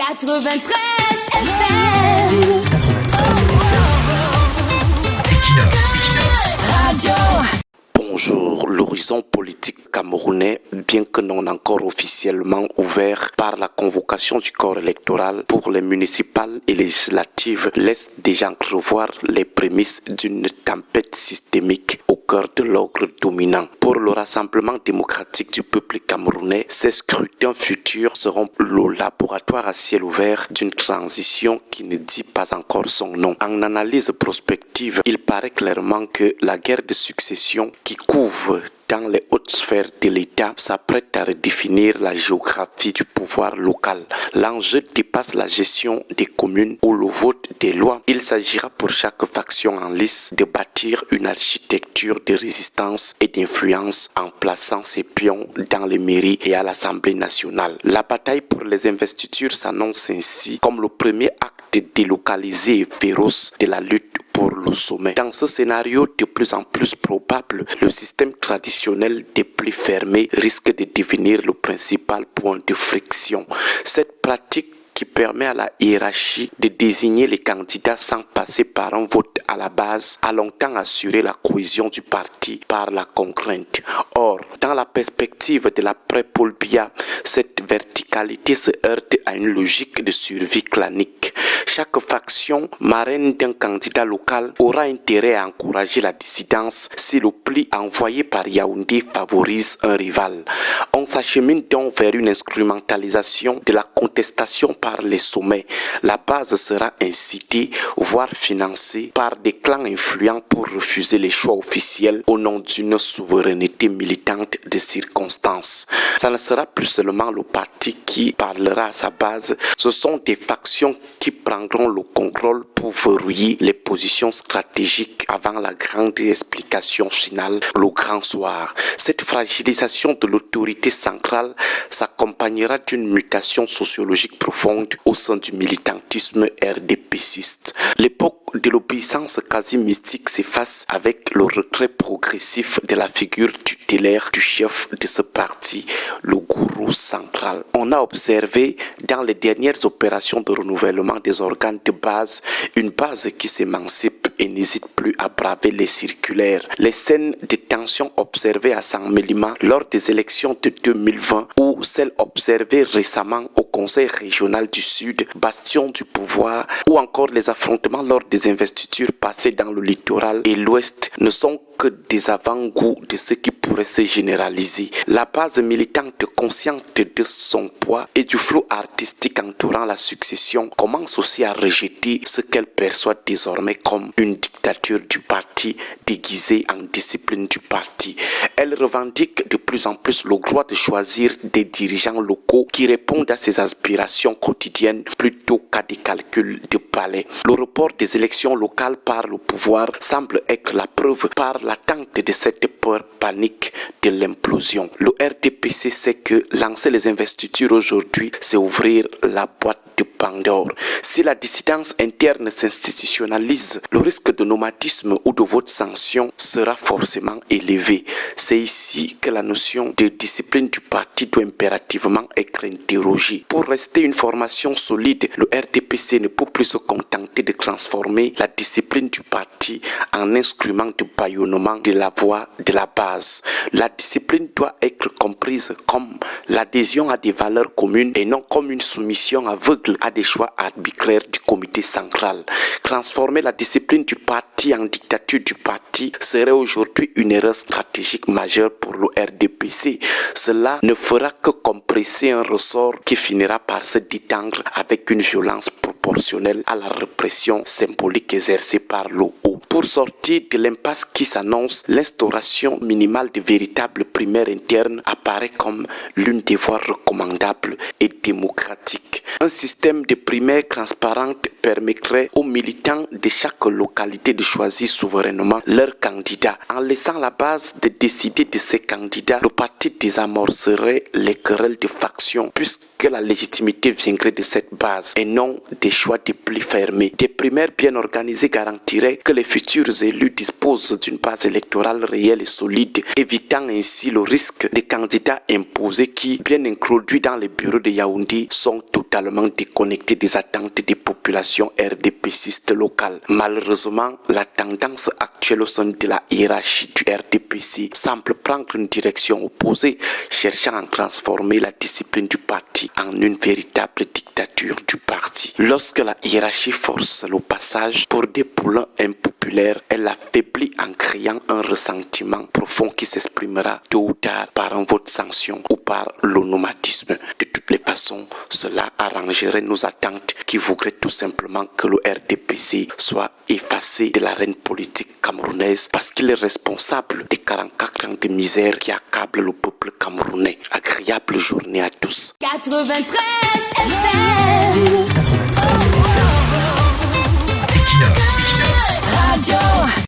93 FM. Radio. Bonjour, l'horizon politique camerounais, bien que non encore officiellement ouvert par la convocation du corps électoral pour les municipales et législatives, laisse déjà entrevoir les prémices d'une tempête systémique au cœur de l'ordre dominant. Pour le Rassemblement démocratique du peuple camerounais, ces scrutins futurs seront le laboratoire à ciel ouvert d'une transition qui ne dit pas encore son nom. En analyse prospective, il paraît clairement que la guerre de succession qui couvre dans les hautes sphères de l'État s'apprête à redéfinir la géographie du pouvoir local. L'enjeu dépasse la gestion des communes ou le vote des lois. Il s'agira pour chaque faction en lice de bâtir une architecture de résistance et d'influence en plaçant ses pions dans les mairies et à l'Assemblée nationale. La bataille pour les investitures s'annonce ainsi comme le premier acte délocalisé et féroce de la lutte pour le sommet. Dans ce scénario de plus en plus probable, le système traditionnel des plus fermés risque de devenir le principal point de friction. Cette pratique qui permet à la hiérarchie de désigner les candidats sans passer par un vote à la base, a longtemps assuré la cohésion du parti par la contrainte. Or, dans la perspective de l'après-Paul Biya, cette verticalité se heurte à une logique de survie clanique. Chaque faction marraine d'un candidat local aura intérêt à encourager la dissidence si le pli envoyé par Yaoundé favorise un rival. On s'achemine donc vers une instrumentalisation de la contestation par les sommets. La base sera incitée, voire financée par des clans influents pour refuser les choix officiels au nom d'une souveraineté militante de circonstances. Ça ne sera plus seulement le parti qui parlera à sa base, ce sont des factions qui prendront le contrôle pour verrouiller les positions stratégiques avant la grande explication finale, le grand soir. Cette fragilisation de l'autorité centrale s'accompagnera d'une mutation sociologique profonde au sein du militantisme RDPciste. L'époque de l'obéissance quasi mystique s'efface avec le retrait progressif de la figure tutélaire du chef de ce parti, le gourou central. On a observé dans les dernières opérations de renouvellement des organes de base, une base qui s'émancipe et n'hésite plus à braver les circulaires. Les scènes de tension observées à Saint-Mélima lors des élections de 2020 ou celles observées récemment au Conseil régional du Sud, bastion du pouvoir, ou encore les affrontements lors des investitures passées dans le littoral et l'Ouest ne sont que des avant-goûts de ce qui pourrait se généraliser. La base militante, consciente de son poids et du flot artistique entourant la succession, commence aussi à rejeter ce qu'elle perçoit désormais comme une dictature du parti déguisée en discipline du parti. Elle revendique de plus en plus le droit de choisir des dirigeants locaux qui répondent à ses aspirations quotidiennes plutôt qu'à des calculs de palais. Le report des élections locales par le pouvoir semble être la preuve par l'attente de cette peur panique de l'implosion. Le RDPC sait que lancer les investitures aujourd'hui, c'est ouvrir la boîte de Pandore. Si la dissidence interne s'institutionnalise, le risque de nomadisme ou de vote sanction sera forcément élevé. C'est ici que la notion de discipline du parti doit impérativement être interrogée. Pour rester une formation solide, le RDPC ne peut plus se contenter de transformer la discipline du parti en instrument de bâillonnement de la voix de la base. La discipline doit être comprise comme l'adhésion à des valeurs communes et non comme une soumission aveugle à des choix arbitraires du comité central. Transformer la discipline du parti en dictature du parti serait aujourd'hui une erreur stratégique majeure pour le RDPC. Cela ne fera que compresser un ressort qui finira par se détendre avec une violence proportionnelle à la répression symbolique exercée par le haut. Pour sortir de l'impasse qui s'annonce, l'instauration minimale de véritables primaires internes apparaît comme l'une des voies recommandables et démocratiques. Un système de primaires transparentes permettrait aux militants de chaque localité de choisir souverainement leur candidat. En laissant la base de décider de ses candidats, le parti désamorcerait les querelles de factions puisque la légitimité viendrait de cette base et non des choix des plus fermés. Des primaires bien organisées garantiraient que les futurs élus disposent d'une base électorale réelle et solide, évitant ainsi le risque des candidats imposés qui, bien introduits dans les bureaux de Yaoundé, sont totalement déconnectés des attentes des populations RDPCistes locales. Malheureusement, la tendance actuelle au sein de la hiérarchie du RDPC semble prendre une direction opposée, cherchant à transformer la discipline du parti en une véritable dictature du parti. Lorsque la hiérarchie force le passage pour des poulains impopulaires, elle affaiblit en créant un ressentiment profond qui s'exprimera tôt ou tard par un vote sanction ou par l'onomatisme. De toutes les façons, cela arrangerait nos attentes qui voudraient tout simplement que le RDPC soit effacé de l'arène politique camerounaise parce qu'il est responsable des 44 ans de misère qui accablent le peuple camerounais. Agréable journée à tous. 93 FM. 93 FM. Equinox. Radio.